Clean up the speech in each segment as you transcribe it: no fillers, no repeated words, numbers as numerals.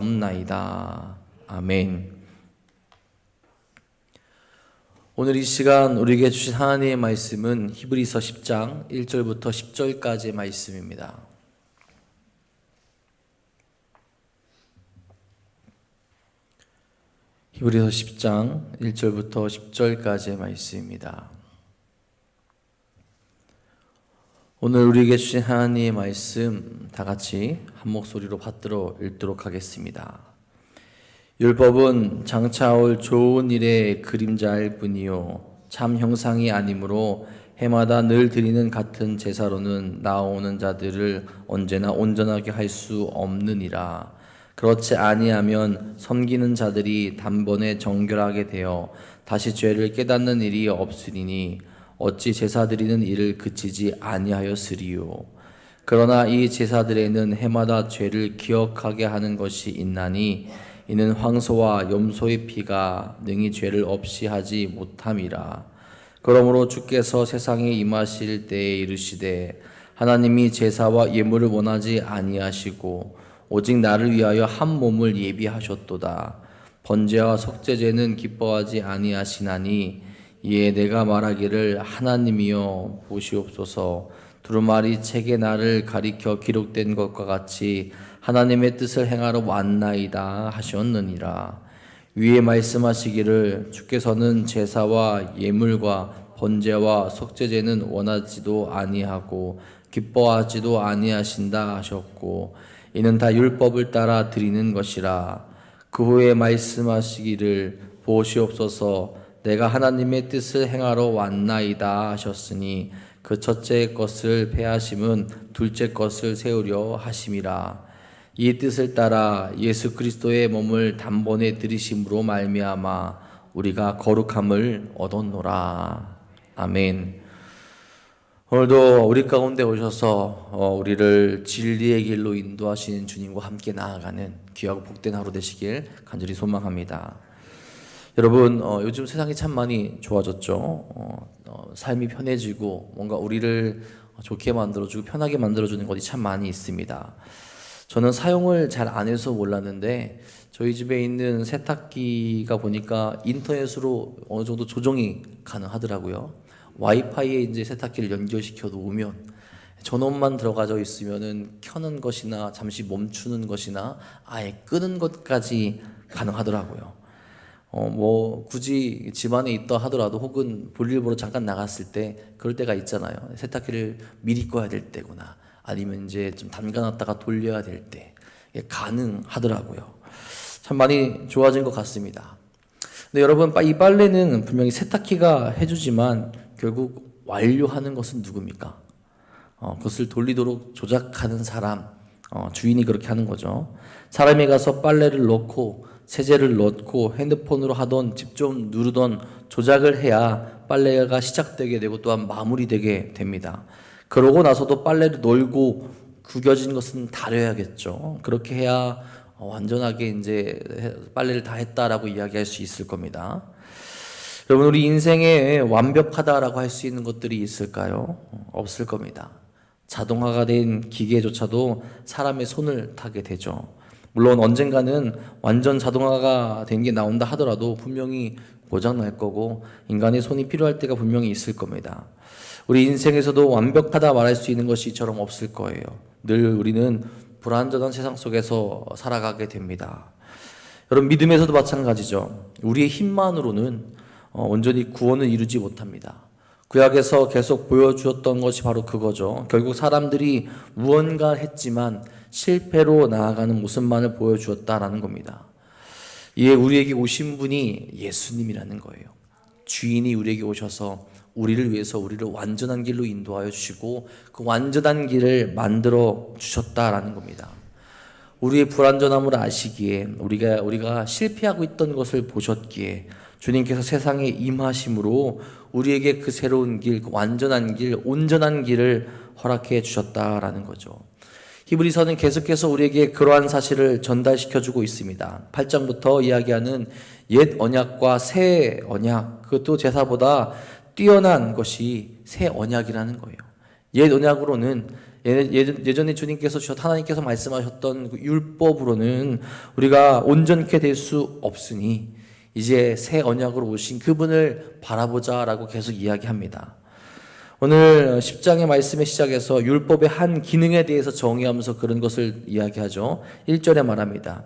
없나이다. 아멘. 오늘 이 시간 우리에게 주신 하나님의 말씀은 히브리서 10장 1절부터 10절까지의 말씀입니다. 히브리서 10장 1절부터 10절까지의 말씀입니다. 오늘 우리에게 주신 하나님의 말씀 다 같이 한 목소리로 받들어 읽도록 하겠습니다. 율법은 장차 올 좋은 일의 그림자일 뿐이요 참 형상이 아니므로 해마다 늘 드리는 같은 제사로는 나오는 자들을 언제나 온전하게 할 수 없느니라. 그렇지 아니하면 섬기는 자들이 단번에 정결하게 되어 다시 죄를 깨닫는 일이 없으리니 어찌 제사 드리는 일을 그치지 아니하였으리요. 그러나 이 제사들에는 해마다 죄를 기억하게 하는 것이 있나니 이는 황소와 염소의 피가 능히 죄를 없이 하지 못함이라. 그러므로 주께서 세상에 임하실 때에 이르시되 하나님이 제사와 예물을 원하지 아니하시고 오직 나를 위하여 한 몸을 예비하셨도다. 번제와 속죄제는 기뻐하지 아니하시나니 이에 내가 말하기를 하나님이여 보시옵소서. 두루마리 책에 나를 가리켜 기록된 것과 같이 하나님의 뜻을 행하러 왔나이다 하셨느니라. 위에 말씀하시기를 주께서는 제사와 예물과 번제와 속죄제는 원하지도 아니하고 기뻐하지도 아니하신다 하셨고 이는 다 율법을 따라 드리는 것이라. 그 후에 말씀하시기를 보시옵소서. 내가 하나님의 뜻을 행하러 왔나이다 하셨으니 그 첫째 것을 폐하심은 둘째 것을 세우려 하심이라. 이 뜻을 따라 예수 그리스도의 몸을 단번에 들이심으로 말미암아 우리가 거룩함을 얻었노라. 아멘. 오늘도 우리 가운데 오셔서 우리를 진리의 길로 인도하시는 주님과 함께 나아가는 귀하고 복된 하루 되시길 간절히 소망합니다. 여러분, 요즘 세상이 참 많이 좋아졌죠. 삶이 편해지고 뭔가 우리를 좋게 만들어주고 편하게 만들어주는 것이 참 많이 있습니다. 저는 사용을 잘 안 해서 몰랐는데 저희 집에 있는 세탁기가 보니까 인터넷으로 어느 정도 조정이 가능하더라고요. 와이파이에 이제 세탁기를 연결시켜 놓으면 전원만 들어가져 있으면은 켜는 것이나 잠시 멈추는 것이나 아예 끄는 것까지 가능하더라고요. 뭐 굳이 집안에 있다 하더라도 혹은 볼일 보러 잠깐 나갔을 때 그럴 때가 있잖아요. 세탁기를 미리 꺼야 될 때구나 아니면 이제 좀 담가놨다가 돌려야 될 때 가능하더라고요. 참 많이 좋아진 것 같습니다. 근데 여러분, 이 빨래는 분명히 세탁기가 해주지만 결국 완료하는 것은 누굽니까? 그것을 돌리도록 조작하는 사람, 주인이 그렇게 하는 거죠. 사람이 가서 빨래를 넣고 세제를 넣고 핸드폰으로 하던 직접 누르던 조작을 해야 빨래가 시작되게 되고 또한 마무리되게 됩니다. 그러고 나서도 빨래를 널고 구겨진 것은 다려야겠죠. 그렇게 해야 완전하게 이제 빨래를 다 했다라고 이야기할 수 있을 겁니다. 여러분, 우리 인생에 완벽하다라고 할 수 있는 것들이 있을까요? 없을 겁니다. 자동화가 된 기계조차도 사람의 손을 타게 되죠. 물론 언젠가는 완전 자동화가 된 게 나온다 하더라도 분명히 고장 날 거고 인간의 손이 필요할 때가 분명히 있을 겁니다. 우리 인생에서도 완벽하다 말할 수 있는 것이 이처럼 없을 거예요. 늘 우리는 불완전한 세상 속에서 살아가게 됩니다. 여러분, 믿음에서도 마찬가지죠. 우리의 힘만으로는 온전히 구원을 이루지 못합니다. 구약에서 계속 보여주었던 것이 바로 그거죠. 결국 사람들이 무언가 했지만 실패로 나아가는 모습만을 보여주었다라는 겁니다. 이에 우리에게 오신 분이 예수님이라는 거예요. 주인이 우리에게 오셔서 우리를 위해서 우리를 완전한 길로 인도하여 주시고 그 완전한 길을 만들어 주셨다라는 겁니다. 우리의 불완전함을 아시기에 우리가 실패하고 있던 것을 보셨기에 주님께서 세상에 임하심으로 우리에게 그 새로운 길, 그 완전한 길, 온전한 길을 허락해 주셨다라는 거죠. 히브리서는 계속해서 우리에게 그러한 사실을 전달시켜주고 있습니다. 8장부터 이야기하는 옛 언약과 새 언약, 그것도 제사보다 뛰어난 것이 새 언약이라는 거예요. 옛 언약으로는 예전에 주님께서 하나님께서 말씀하셨던 그 율법으로는 우리가 온전케 될 수 없으니 이제 새 언약으로 오신 그분을 바라보자라고 계속 이야기합니다. 오늘 10장의 말씀의 시작에서 율법의 한 기능에 대해서 정의하면서 그런 것을 이야기하죠. 1절에 말합니다.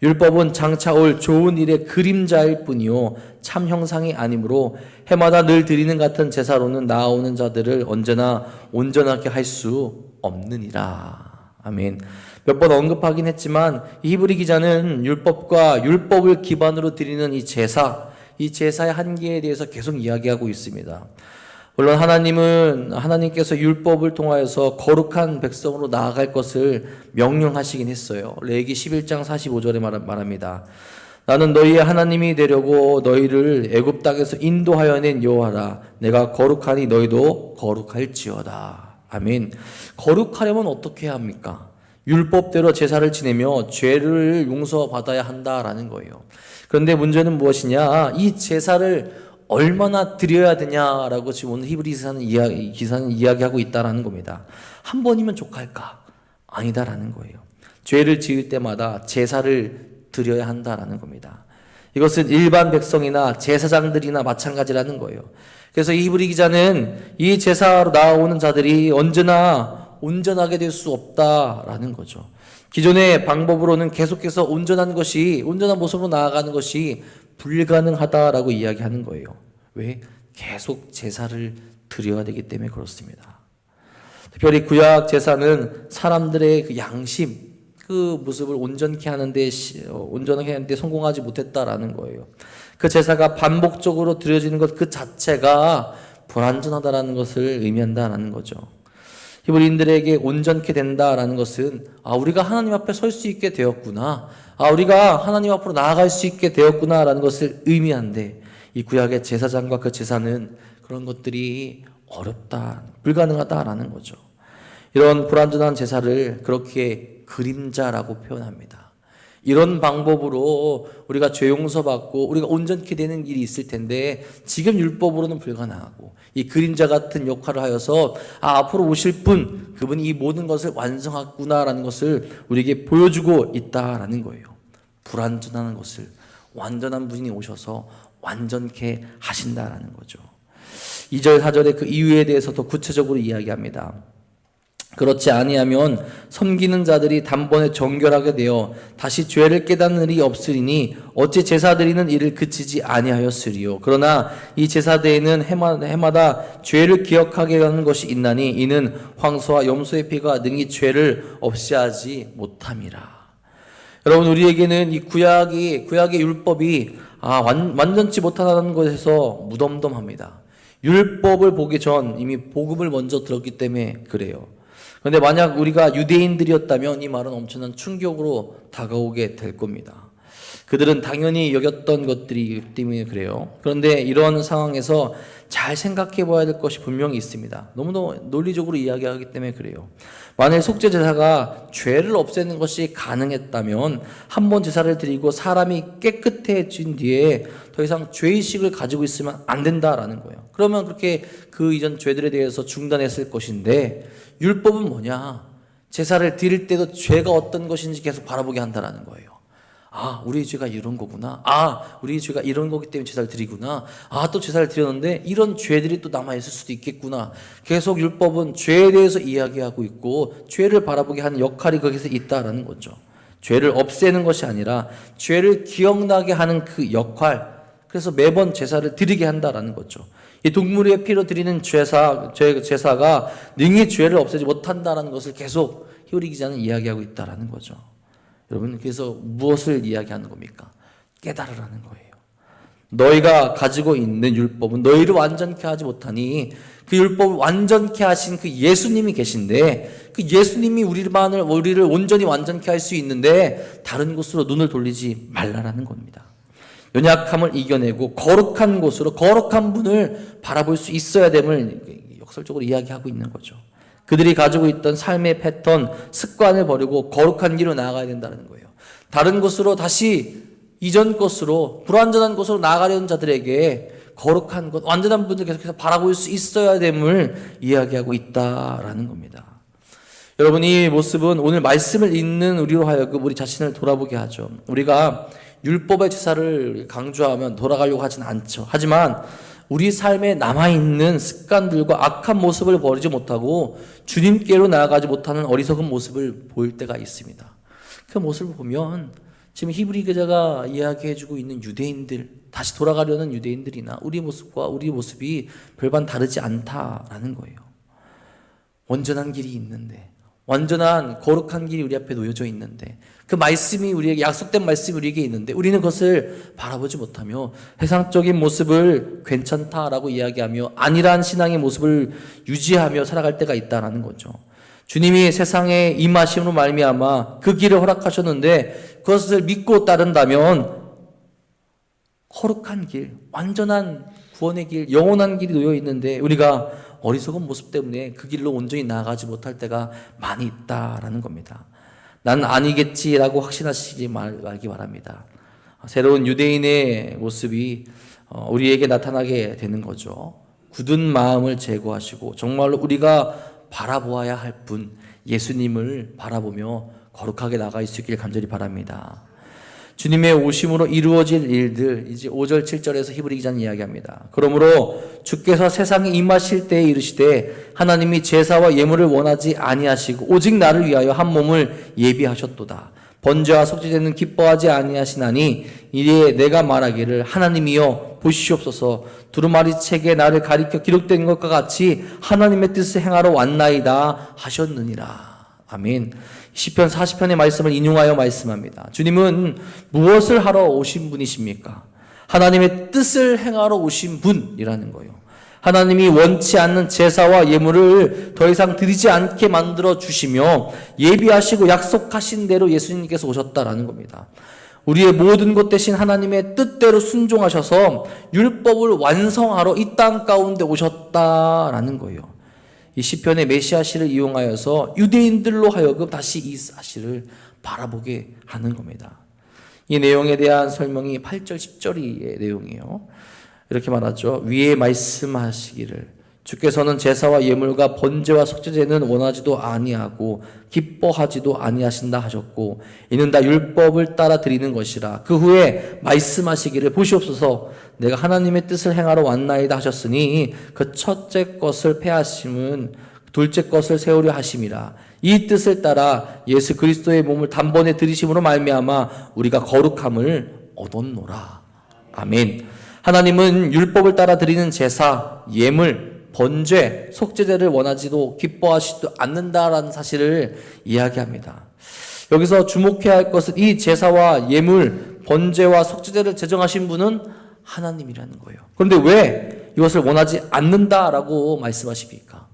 율법은 장차 올 좋은 일의 그림자일 뿐이요 참 형상이 아니므로 해마다 늘 드리는 같은 제사로는 나아오는 자들을 언제나 온전하게 할 수 없느니라. 아멘. 몇 번 언급하긴 했지만 이 히브리 기자는 율법과 율법을 기반으로 드리는 이 제사의 한계에 대해서 계속 이야기하고 있습니다. 물론 하나님께서 율법을 통하여서 거룩한 백성으로 나아갈 것을 명령하시긴 했어요. 레위기 11장 45절에 말합니다. 나는 너희의 하나님이 되려고 너희를 애굽 땅에서 인도하여 낸 여호와라. 내가 거룩하니 너희도 거룩할지어다. 아멘. 거룩하려면 어떻게 해야 합니까? 율법대로 제사를 지내며 죄를 용서받아야 한다라는 거예요. 그런데 문제는 무엇이냐? 이 제사를 얼마나 드려야 되냐라고 지금 오늘 히브리 기사는 이야기하고 있다라는 겁니다. 한 번이면 족할까? 아니다라는 거예요. 죄를 지을 때마다 제사를 드려야 한다라는 겁니다. 이것은 일반 백성이나 제사장들이나 마찬가지라는 거예요. 그래서 이 히브리 기자는 이 제사로 나오는 자들이 언제나 온전하게 될 수 없다라는 거죠. 기존의 방법으로는 계속해서 온전한 모습으로 나아가는 것이 불가능하다라고 이야기하는 거예요. 왜? 계속 제사를 드려야 되기 때문에 그렇습니다. 특별히 구약 제사는 사람들의 그 양심, 그 모습을 온전하게 하는데 성공하지 못했다라는 거예요. 그 제사가 반복적으로 드려지는 것 그 자체가 불완전하다라는 것을 의미한다라는 거죠. 히브리인들에게 온전케 된다라는 것은 우리가 하나님 앞에 설 수 있게 되었구나. 우리가 하나님 앞으로 나아갈 수 있게 되었구나라는 것을 의미한데 이 구약의 제사장과 그 제사는 그런 것들이 어렵다, 불가능하다라는 거죠. 이런 불완전한 제사를 그렇게 그림자라고 표현합니다. 이런 방법으로 우리가 죄 용서받고 우리가 온전케 되는 일이 있을 텐데 지금 율법으로는 불가능하고 이 그림자 같은 역할을 하여서 앞으로 오실 분 그분이 이 모든 것을 완성하구나라는 것을 우리에게 보여주고 있다라는 거예요. 불완전한 것을 완전한 분이 오셔서 완전케 하신다라는 거죠. 2절 4절에 그 이유에 대해서 더 구체적으로 이야기합니다. 그렇지 아니하면 섬기는 자들이 단번에 정결하게 되어 다시 죄를 깨닫는 일이 없으리니 어찌 제사 드리는 일을 그치지 아니하였으리요. 그러나 이 제사대에는 해마다 죄를 기억하게 하는 것이 있나니 이는 황소와 염소의 피가 능히 죄를 없이 하지 못함이라. 여러분 우리에게는 이 구약의 율법이 완전치 못하다는 것에서 무덤덤합니다. 율법을 보기 전 이미 복음을 먼저 들었기 때문에 그래요. 그런데 만약 우리가 유대인들이었다면 이 말은 엄청난 충격으로 다가오게 될 겁니다. 그들은 당연히 여겼던 것들이 때문에 그래요. 그런데 이런 상황에서 잘 생각해 봐야 될 것이 분명히 있습니다. 너무너무 논리적으로 이야기하기 때문에 그래요. 만일 속죄 제사가 죄를 없애는 것이 가능했다면 한 번 제사를 드리고 사람이 깨끗해진 뒤에 더 이상 죄의식을 가지고 있으면 안 된다라는 거예요. 그러면 그렇게 그 이전 죄들에 대해서 중단했을 것인데 율법은 뭐냐? 제사를 드릴 때도 죄가 어떤 것인지 계속 바라보게 한다라는 거예요. 우리의 죄가 이런 거구나. 우리의 죄가 이런 거기 때문에 제사를 드리구나. 또 제사를 드렸는데 이런 죄들이 또 남아있을 수도 있겠구나. 계속 율법은 죄에 대해서 이야기하고 있고 죄를 바라보게 하는 역할이 거기서 있다라는 거죠. 죄를 없애는 것이 아니라 죄를 기억나게 하는 그 역할. 그래서 매번 제사를 드리게 한다라는 거죠. 이 동물의 피로 드리는 제사가 능히 죄를 없애지 못한다라는 것을 계속 히브리 기자는 이야기하고 있다라는 거죠. 여러분 그래서 무엇을 이야기하는 겁니까? 깨달으라는 거예요. 너희가 가지고 있는 율법은 너희를 완전케 하지 못하니 그 율법을 완전케 하신 그 예수님이 계신데 그 예수님이 우리를 온전히 완전케 할 수 있는데 다른 곳으로 눈을 돌리지 말라라는 겁니다. 연약함을 이겨내고 거룩한 곳으로 거룩한 분을 바라볼 수 있어야 됨을 역설적으로 이야기하고 있는 거죠. 그들이 가지고 있던 삶의 패턴, 습관을 버리고 거룩한 길로 나아가야 된다는 거예요. 다른 곳으로 다시 이전 것으로 불완전한 곳으로 나아가려는 자들에게 거룩한 것, 완전한 분을 계속해서 바라볼 수 있어야 됨을 이야기하고 있다라는 겁니다. 여러분, 이 모습은 오늘 말씀을 읽는 우리로 하여금 우리 자신을 돌아보게 하죠. 우리가 율법의 제사를 강조하면 돌아가려고 하진 않죠. 하지만 우리 삶에 남아있는 습관들과 악한 모습을 버리지 못하고 주님께로 나아가지 못하는 어리석은 모습을 보일 때가 있습니다. 그 모습을 보면 지금 히브리 기자가 이야기해주고 있는 유대인들, 다시 돌아가려는 유대인들이나 우리 모습과 우리 모습이 별반 다르지 않다라는 거예요. 온전한 길이 있는데, 완전한 거룩한 길이 우리 앞에 놓여져 있는데, 그 말씀이 우리에게, 약속된 말씀이 우리에게 있는데 우리는 그것을 바라보지 못하며 세상적인 모습을 괜찮다라고 이야기하며 안일한 신앙의 모습을 유지하며 살아갈 때가 있다라는 거죠. 주님이 세상에 임하심으로 말미암아 그 길을 허락하셨는데 그것을 믿고 따른다면 거룩한 길, 완전한 구원의 길, 영원한 길이 놓여 있는데 우리가 어리석은 모습 때문에 그 길로 온전히 나아가지 못할 때가 많이 있다라는 겁니다. 난 아니겠지라고 확신하시지 말기 바랍니다. 새로운 유대인의 모습이 우리에게 나타나게 되는 거죠. 굳은 마음을 제거하시고 정말로 우리가 바라보아야 할 분, 예수님을 바라보며 거룩하게 나아갈 수 있길 간절히 바랍니다. 주님의 오심으로 이루어질 일들, 이제 5절 7절에서 히브리 기자는 이야기합니다. 그러므로 주께서 세상에 임하실 때에 이르시되 하나님이 제사와 예물을 원하지 아니하시고 오직 나를 위하여 한 몸을 예비하셨도다. 번제와 속죄제는 기뻐하지 아니하시나니 이에 내가 말하기를 하나님이여 보시옵소서 두루마리 책에 나를 가리켜 기록된 것과 같이 하나님의 뜻을 행하러 왔나이다 하셨느니라. 아멘. 시편 40편의 말씀을 인용하여 말씀합니다. 주님은 무엇을 하러 오신 분이십니까? 하나님의 뜻을 행하러 오신 분이라는 거예요. 하나님이 원치 않는 제사와 예물을 더 이상 드리지 않게 만들어 주시며 예비하시고 약속하신 대로 예수님께서 오셨다라는 겁니다. 우리의 모든 것 대신 하나님의 뜻대로 순종하셔서 율법을 완성하러 이 땅 가운데 오셨다라는 거예요. 이 시편의 메시아시를 이용하여서 유대인들로 하여금 다시 이 사실을 바라보게 하는 겁니다. 이 내용에 대한 설명이 8절 10절의 내용이에요. 이렇게 말하죠. 위에 말씀하시기를 주께서는 제사와 예물과 번제와 속죄제는 원하지도 아니하고 기뻐하지도 아니하신다 하셨고 이는 다 율법을 따라 드리는 것이라. 그 후에 말씀하시기를 보시옵소서 내가 하나님의 뜻을 행하러 왔나이다 하셨으니 그 첫째 것을 폐하심은 둘째 것을 세우려 하심이라. 이 뜻을 따라 예수 그리스도의 몸을 단번에 들이심으로 말미암아 우리가 거룩함을 얻었노라. 아멘. 하나님은 율법을 따라 드리는 제사, 예물, 번제, 속죄제를 원하지도 기뻐하시지도 않는다라는 사실을 이야기합니다. 여기서 주목해야 할 것은 이 제사와 예물, 번제와 속죄제를 제정하신 분은 하나님이라는 거예요. 그런데 왜 이것을 원하지 않는다라고 말씀하십니까?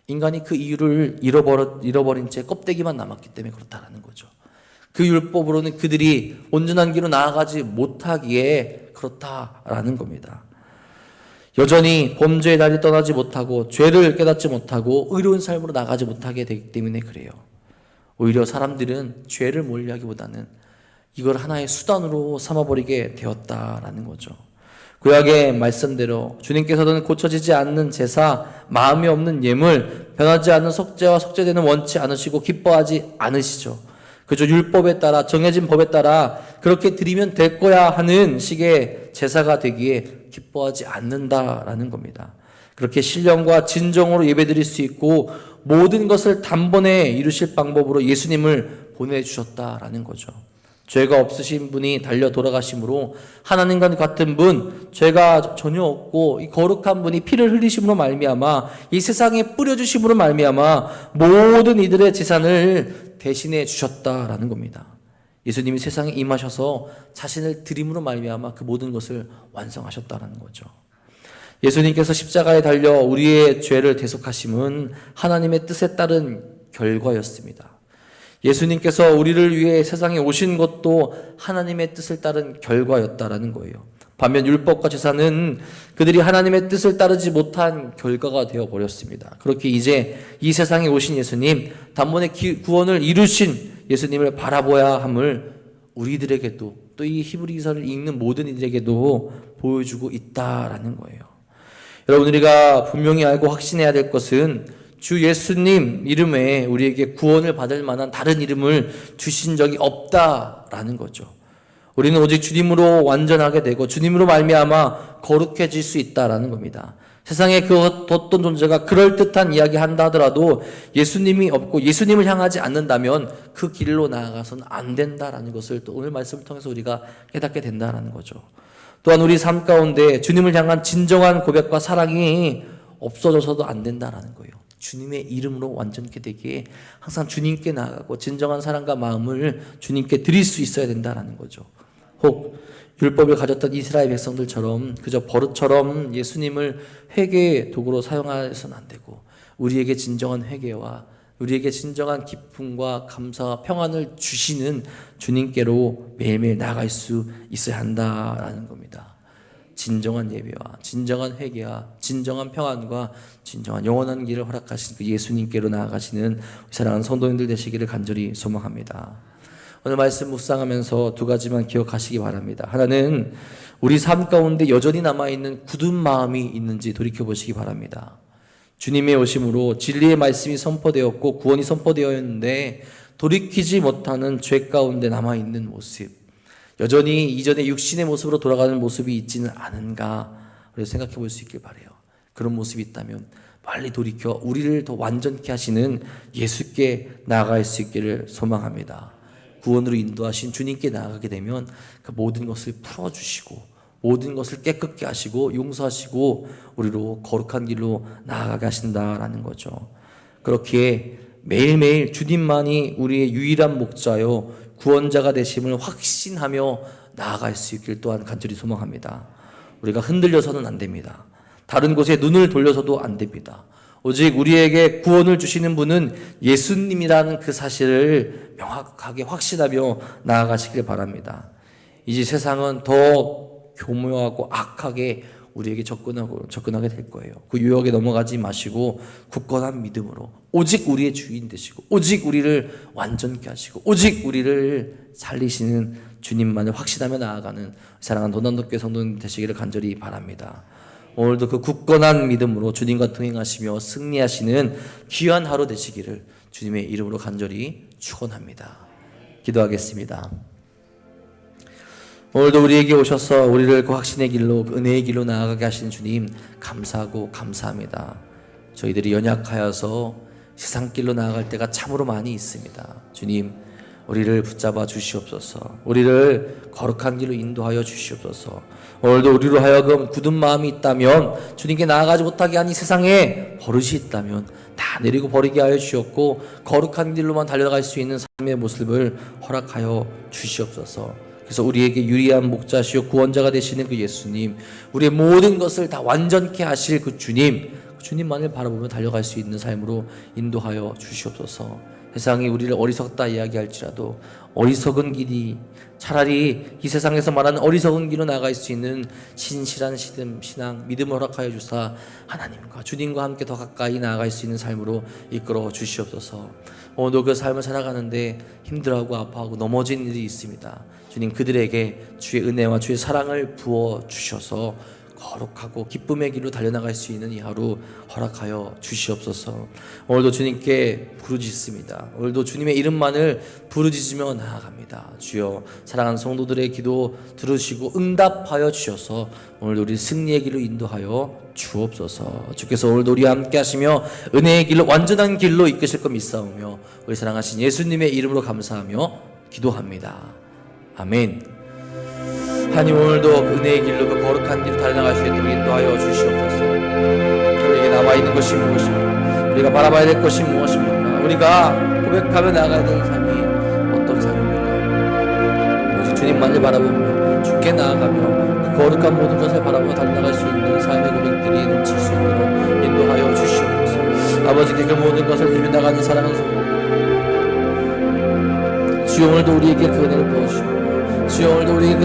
인간이 그 이유를 잃어버린 채 껍데기만 남았기 때문에 그렇다라는 거죠. 그 율법으로는 그들이 온전한 길로 나아가지 못하기에 그렇다라는 겁니다. 여전히 범죄의 날이 떠나지 못하고 죄를 깨닫지 못하고 의로운 삶으로 나가지 못하게 되기 때문에 그래요. 오히려 사람들은 죄를 멀리하기보다는 이걸 하나의 수단으로 삼아버리게 되었다라는 거죠. 구약의 말씀대로 주님께서는 고쳐지지 않는 제사, 마음이 없는 예물, 변하지 않는 속죄와 속죄제는 원치 않으시고 기뻐하지 않으시죠. 그저 율법에 따라 정해진 법에 따라 그렇게 드리면 될 거야 하는 식의 제사가 되기에 기뻐하지 않는다라는 겁니다. 그렇게 신령과 진정으로 예배드릴 수 있고 모든 것을 단번에 이루실 방법으로 예수님을 보내주셨다라는 거죠. 죄가 없으신 분이 달려 돌아가심으로 하나님과 같은 분, 죄가 전혀 없고 이 거룩한 분이 피를 흘리심으로 말미암아 이 세상에 뿌려주심으로 말미암아 모든 이들의 재산을 대신해 주셨다라는 겁니다. 예수님이 세상에 임하셔서 자신을 드림으로 말미암아 그 모든 것을 완성하셨다는 거죠. 예수님께서 십자가에 달려 우리의 죄를 대속하심은 하나님의 뜻에 따른 결과였습니다. 예수님께서 우리를 위해 세상에 오신 것도 하나님의 뜻을 따른 결과였다라는 거예요. 반면 율법과 제사는 그들이 하나님의 뜻을 따르지 못한 결과가 되어버렸습니다. 그렇게 이제 이 세상에 오신 예수님, 단번에 구원을 이루신 예수님을 바라보아야 함을 우리들에게도 또 이 히브리서를 읽는 모든 이들에게도 보여주고 있다라는 거예요. 여러분, 우리가 분명히 알고 확신해야 될 것은 주 예수님 이름에 우리에게 구원을 받을 만한 다른 이름을 주신 적이 없다라는 거죠. 우리는 오직 주님으로 완전하게 되고 주님으로 말미암아 거룩해질 수 있다라는 겁니다. 세상에 그 어떤 존재가 그럴듯한 이야기 한다 하더라도 예수님이 없고 예수님을 향하지 않는다면 그 길로 나아가서는 안 된다라는 것을 또 오늘 말씀을 통해서 우리가 깨닫게 된다라는 거죠. 또한 우리 삶 가운데 주님을 향한 진정한 고백과 사랑이 없어져서도 안 된다라는 거예요. 주님의 이름으로 완전케 되기에 항상 주님께 나아가고 진정한 사랑과 마음을 주님께 드릴 수 있어야 된다라는 거죠. 혹 율법을 가졌던 이스라엘 백성들처럼 그저 버릇처럼 예수님을 회개의 도구로 사용해서는 안 되고 우리에게 진정한 회개와 우리에게 진정한 기쁨과 감사와 평안을 주시는 주님께로 매일매일 나아갈 수 있어야 한다라는 겁니다. 진정한 예배와 진정한 회개와 진정한 평안과 진정한 영원한 길을 허락하신 그 예수님께로 나아가시는 사랑하는 성도님들 되시기를 간절히 소망합니다. 오늘 말씀 묵상하면서 두 가지만 기억하시기 바랍니다. 하나는 우리 삶 가운데 여전히 남아있는 굳은 마음이 있는지 돌이켜보시기 바랍니다. 주님의 오심으로 진리의 말씀이 선포되었고 구원이 선포되었는데 돌이키지 못하는 죄 가운데 남아있는 모습, 여전히 이전의 육신의 모습으로 돌아가는 모습이 있지는 않은가 생각해 볼 수 있길 바라요. 그런 모습이 있다면 빨리 돌이켜 우리를 더 완전케 하시는 예수께 나아갈 수 있기를 소망합니다. 구원으로 인도하신 주님께 나아가게 되면 그 모든 것을 풀어주시고 모든 것을 깨끗게 하시고 용서하시고 우리로 거룩한 길로 나아가게 하신다라는 거죠. 그렇기에 매일매일 주님만이 우리의 유일한 목자요 구원자가 되심을 확신하며 나아갈 수 있길 또한 간절히 소망합니다. 우리가 흔들려서는 안 됩니다. 다른 곳에 눈을 돌려서도 안 됩니다. 오직 우리에게 구원을 주시는 분은 예수님이라는 그 사실을 명확하게 확신하며 나아가시길 바랍니다. 이제 세상은 더 교묘하고 악하게 우리에게 접근하게 될 거예요. 그 유혹에 넘어가지 마시고 굳건한 믿음으로 오직 우리의 주인 되시고 오직 우리를 완전케 하시고 오직 우리를 살리시는 주님만을 확신하며 나아가는 사랑하는 도난독교 성도님 되시기를 간절히 바랍니다. 오늘도 그 굳건한 믿음으로 주님과 동행하시며 승리하시는 귀한 하루 되시기를 주님의 이름으로 간절히 축원합니다. 기도하겠습니다. 오늘도 우리에게 오셔서 우리를 그 확신의 길로 그 은혜의 길로 나아가게 하시는 주님 감사하고 감사합니다. 저희들이 연약하여서 세상 길로 나아갈 때가 참으로 많이 있습니다. 주님 우리를 붙잡아 주시옵소서. 우리를 거룩한 길로 인도하여 주시옵소서. 오늘도 우리로 하여금 굳은 마음이 있다면 주님께 나아가지 못하게 한 이 세상에 버릇이 있다면 다 내리고 버리게 하여 주시옵고 거룩한 길로만 달려갈 수 있는 삶의 모습을 허락하여 주시옵소서. 그래서 우리에게 유리한 목자시오 구원자가 되시는 그 예수님, 우리의 모든 것을 다 완전케 하실 그 주님만을 바라보며 달려갈 수 있는 삶으로 인도하여 주시옵소서. 세상이 우리를 어리석다 이야기할지라도 어리석은 길이 차라리 이 세상에서 말하는 어리석은 길로 나아갈 수 있는 신실한 신앙, 믿음을 허락하여 주사 하나님과 주님과 함께 더 가까이 나아갈 수 있는 삶으로 이끌어 주시옵소서. 오늘도 그 삶을 살아가는데 힘들어하고 아파하고 넘어진 일이 있습니다. 주님 그들에게 주의 은혜와 주의 사랑을 부어 주셔서 거룩하고 기쁨의 길로 달려나갈 수 있는 이 하루 허락하여 주시옵소서. 오늘도 주님께 부르짖습니다. 오늘도 주님의 이름만을 부르짖으며 나아갑니다. 주여 사랑하는 성도들의 기도 들으시고 응답하여 주셔서 오늘도 우리 승리의 길로 인도하여 주옵소서. 주께서 오늘도 우리와 함께 하시며 은혜의 길로 완전한 길로 이끄실 것 믿사오며 우리 사랑하신 예수님의 이름으로 감사하며 기도합니다. 아멘. 하나님 오늘도 은혜의 길로 그 거룩한 길을 달려나갈 수 있도록 인도하여 주시옵소서. 우리에게 남아있는 것이 무엇입니까? 우리가 바라봐야 될 것이 무엇입니까? 우리가 고백하며 나아가야 되는 삶이 어떤 삶입니까? 오직 주님만을 바라보며 주께 나아가며 그 거룩한 모든 것을 바라보며 달려나갈 수 있는 삶의 고백들이 넘칠 수 있도록 인도하여 주시옵소서. 아버지께 그 모든 것을 들며 나가는 사랑하는 성도 주여 오늘도 우리에게 그 은혜를 부어주시고 주여 오늘도 우리에게